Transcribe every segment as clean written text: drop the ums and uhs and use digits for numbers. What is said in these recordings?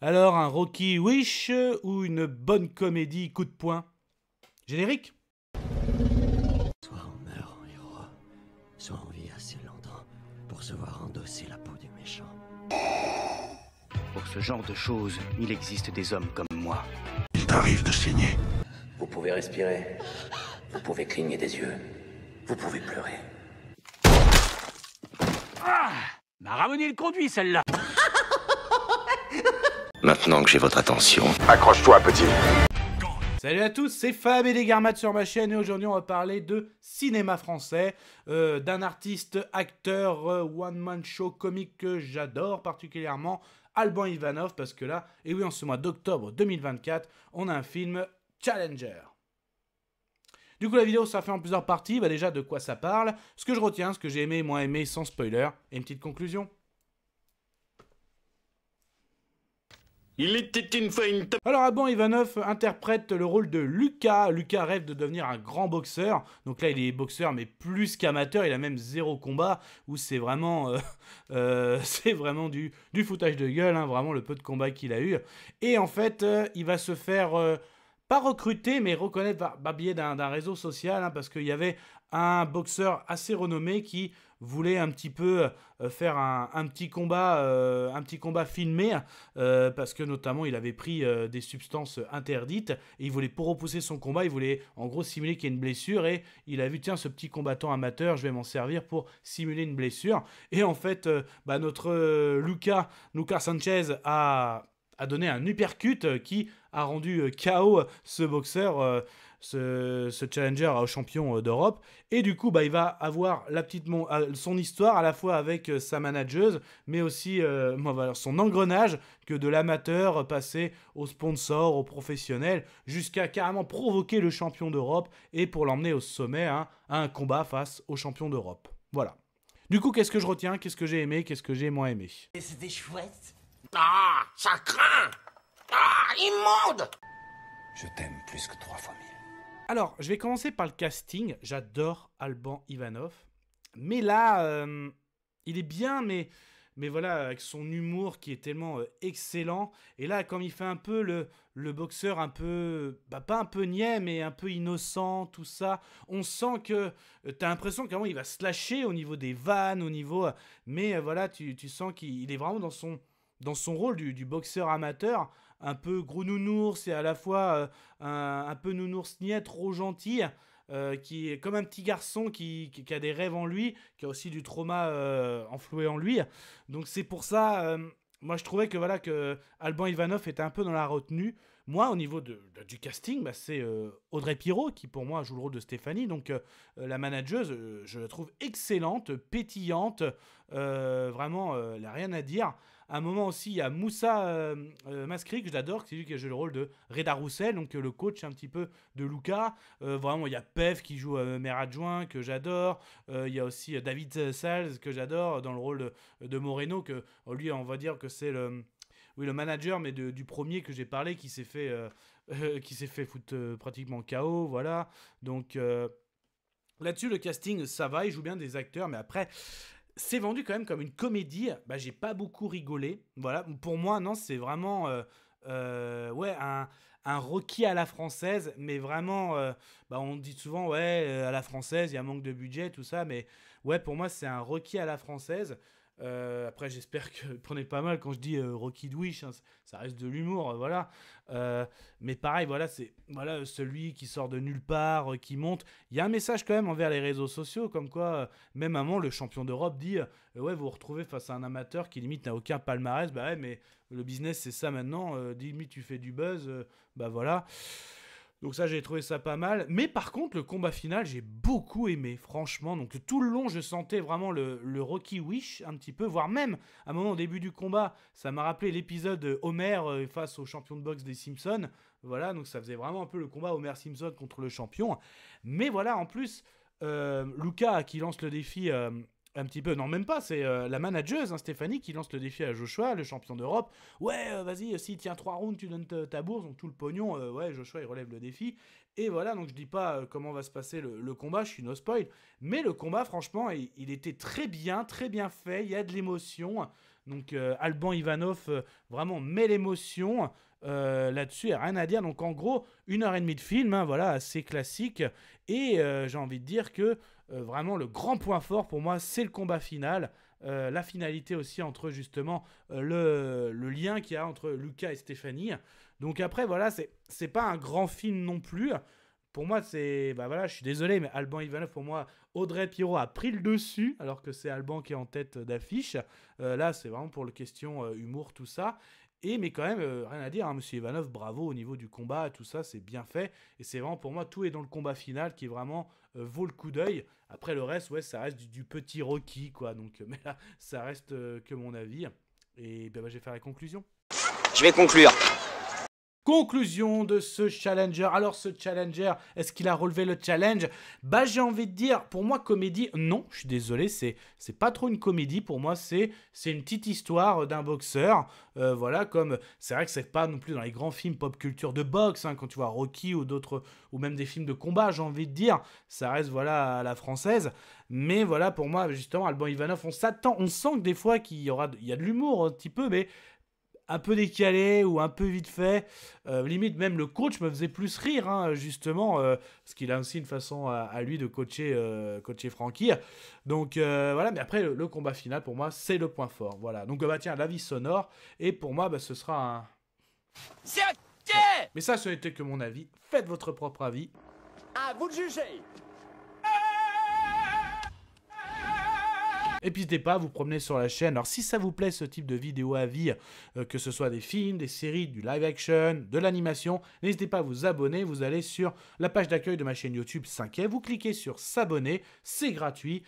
Alors, un Rocky Wish ou une bonne comédie coup de poing? Générique? Soit on meurt en héros, soit on vit assez longtemps pour se voir endosser la peau du méchant. Pour ce genre de choses, il existe des hommes comme moi. Il t'arrive de saigner. Vous pouvez respirer, vous pouvez cligner des yeux, vous pouvez pleurer. M'a ramené le conduit, celle-là. Maintenant que j'ai votre attention, Accroche-toi, petit. Salut à tous, c'est Fab et des Garmates sur ma chaîne et aujourd'hui on va parler de cinéma français, d'un artiste, acteur, one-man show comique que j'adore particulièrement, Alban Ivanov, parce que là, et oui en ce mois d'octobre 2024, on a un film Challenger. Du coup la vidéo ça fait en plusieurs parties, bah déjà de quoi ça parle, ce que je retiens, ce que j'ai aimé, moins aimé, sans spoiler, et une petite conclusion. Il était une fois une... Alors Alban Ivanov interprète le rôle de Lucas. Lucas rêve de devenir un grand boxeur. Donc là il est boxeur mais plus qu'amateur, il a même 0 combat où c'est vraiment, c'est vraiment du foutage de gueule, hein, vraiment le peu de combat qu'il a eu. Et en fait il va se faire, pas recruter mais reconnaître par biais d'un réseau social, hein, parce qu'il y avait un boxeur assez renommé qui voulait un petit peu faire un petit combat filmé, parce que notamment il avait pris des substances interdites et il voulait, pour repousser son combat, il voulait en gros simuler qu'il y a une blessure et il a vu tiens ce petit combattant amateur, je vais m'en servir pour simuler une blessure. Et en fait notre Lucas Sanchez a donné un uppercut qui a rendu KO ce boxeur, ce challenger au champion d'Europe. Et du coup, il va avoir son histoire à la fois avec sa manageuse, mais aussi son engrenage, que de l'amateur passer au sponsor, au professionnel, jusqu'à carrément provoquer le champion d'Europe et pour l'emmener au sommet, hein, à un combat face au champion d'Europe. Voilà. Du coup, qu'est-ce que je retiens? Qu'est-ce que j'ai aimé? Qu'est-ce que j'ai moins aimé? Et c'était chouette. Ah, ça craint. Ah, immonde. je t'aime plus que 3 fois 1000. Alors, je vais commencer par le casting. J'adore Alban Ivanov. Mais là, il est bien, mais voilà, avec son humour qui est tellement excellent. Et là, comme il fait un peu le boxeur un peu, pas un peu niais, mais un peu innocent, tout ça, on sent que t'as l'impression qu'à un moment, il va se lâcher au niveau des vannes, au niveau... mais voilà, tu sens qu'il est vraiment dans son rôle du boxeur amateur, un peu gros nounours et à la fois un peu nounours niais, trop gentil, qui est comme un petit garçon qui a des rêves en lui, qui a aussi du trauma enfloué en lui. Donc c'est pour ça, moi je trouvais que voilà que Alban Ivanov était un peu dans la retenue. Moi, au niveau du casting, c'est Audrey Pirot qui, pour moi, joue le rôle de Stéphanie. Donc, la manageuse, je la trouve excellente, pétillante. Vraiment, elle n'a rien à dire. À un moment aussi, il y a Moussa Maskri, que j'adore, c'est lui qui a joué le rôle de Reda Roussel, donc le coach un petit peu de Lucas. Vraiment, il y a Pev qui joue maire adjoint, que j'adore. Il y a aussi David Salles, que j'adore, dans le rôle de Moreno, que lui, on va dire que c'est le manager, mais du premier que j'ai parlé, qui s'est fait foutre pratiquement KO, voilà. Donc là-dessus, le casting, ça va, il joue bien des acteurs, mais après, c'est vendu quand même comme une comédie. J'ai pas beaucoup rigolé, voilà. Pour moi, non, c'est vraiment ouais, un Rocky à la française, mais vraiment, on dit souvent, ouais, à la française, il y a un manque de budget, tout ça, mais ouais, pour moi, c'est un Rocky à la française. Après, j'espère que vous prenez pas mal quand je dis Rocky Wish, hein, ça reste de l'humour, voilà. Mais pareil, voilà, c'est voilà, celui qui sort de nulle part, qui monte. Il y a un message quand même envers les réseaux sociaux, comme quoi, même à un moment, le champion d'Europe dit ouais, vous vous retrouvez face à un amateur qui limite n'a aucun palmarès. Bah ouais, mais le business, c'est ça maintenant. Limite, tu fais du buzz, bah voilà. Donc ça, j'ai trouvé ça pas mal. Mais par contre, le combat final, j'ai beaucoup aimé, franchement. Donc tout le long, je sentais vraiment le Rocky Wish, un petit peu, voire même, à un moment au début du combat, ça m'a rappelé l'épisode Homer face au champion de boxe des Simpsons. Voilà, donc ça faisait vraiment un peu le combat Homer Simpson contre le champion. Mais voilà, en plus, Lucas qui lance le défi... un petit peu, non même pas, c'est la manageuse, hein, Stéphanie, qui lance le défi à Joshua, le champion d'Europe. Ouais, vas-y, s'il tient 3 rounds, tu donnes ta bourse, donc tout le pognon, ouais, Joshua, il relève le défi. Et voilà, donc je dis pas comment va se passer le combat, je suis no spoil. Mais le combat, franchement, il était très bien fait, il y a de l'émotion. Donc Alban Ivanov vraiment met l'émotion là-dessus, il n'y a rien à dire. Donc en gros, 1h30 de film, hein, voilà, assez classique. Et j'ai envie de dire que vraiment le grand point fort pour moi, c'est le combat final. La finalité aussi entre justement le lien qu'il y a entre Lucas et Stéphanie. Donc après, voilà, c'est pas un grand film non plus. Pour moi, c'est... Bah voilà, je suis désolé, mais Alban Ivanov, pour moi, Audrey Pirot a pris le dessus, alors que c'est Alban qui est en tête d'affiche. Là, c'est vraiment pour le question humour, tout ça. Mais quand même, rien à dire, hein, Monsieur Ivanov, bravo au niveau du combat, tout ça, c'est bien fait. Et c'est vraiment, pour moi, tout est dans le combat final qui vraiment vaut le coup d'œil. Après, le reste, ouais, ça reste du petit Rocky, quoi. Donc, mais là, ça reste que mon avis. Et ben, je vais faire la conclusion. Je vais conclure. Conclusion de ce challenger. Alors ce challenger, est-ce qu'il a relevé le challenge? Bah j'ai envie de dire, pour moi comédie, non, je suis désolé, c'est pas trop une comédie. Pour moi c'est une petite histoire d'un boxeur. Voilà, comme c'est vrai que c'est pas non plus dans les grands films pop culture de boxe, hein, quand tu vois Rocky ou d'autres, ou même des films de combat, j'ai envie de dire, ça reste voilà à la française. Mais voilà, pour moi justement, Alban Ivanov, on s'attend, on sent que des fois il y a de l'humour un petit peu, mais un peu décalé ou un peu vite fait. Limite, même le coach me faisait plus rire, hein, justement, parce qu'il a aussi une façon à lui de coacher Frankie. Donc voilà, mais après, le combat final, pour moi, c'est le point fort. Voilà, donc bah tiens, l'avis sonore, et pour moi, bah, ce sera un... C'est ok. Mais ça, ce n'était que mon avis. Faites votre propre avis. À vous de juger. Et puis n'hésitez pas à vous promener sur la chaîne. Alors si ça vous plaît ce type de vidéo avis, que ce soit des films, des séries, du live action, de l'animation, n'hésitez pas à vous abonner. Vous allez sur la page d'accueil de ma chaîne YouTube 5e, vous cliquez sur s'abonner, c'est gratuit.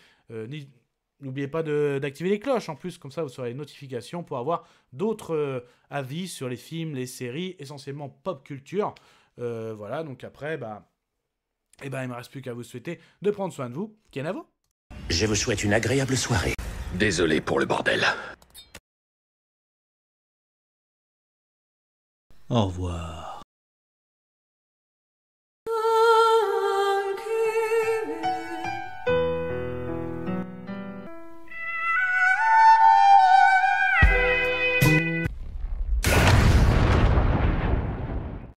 N'oubliez pas d'activer les cloches en plus, comme ça vous aurez les notifications pour avoir d'autres avis sur les films, les séries, essentiellement pop culture. Voilà, donc après, il ne me reste plus qu'à vous souhaiter de prendre soin de vous. Kenavo. Je vous souhaite une agréable soirée. Désolé pour le bordel. Au revoir.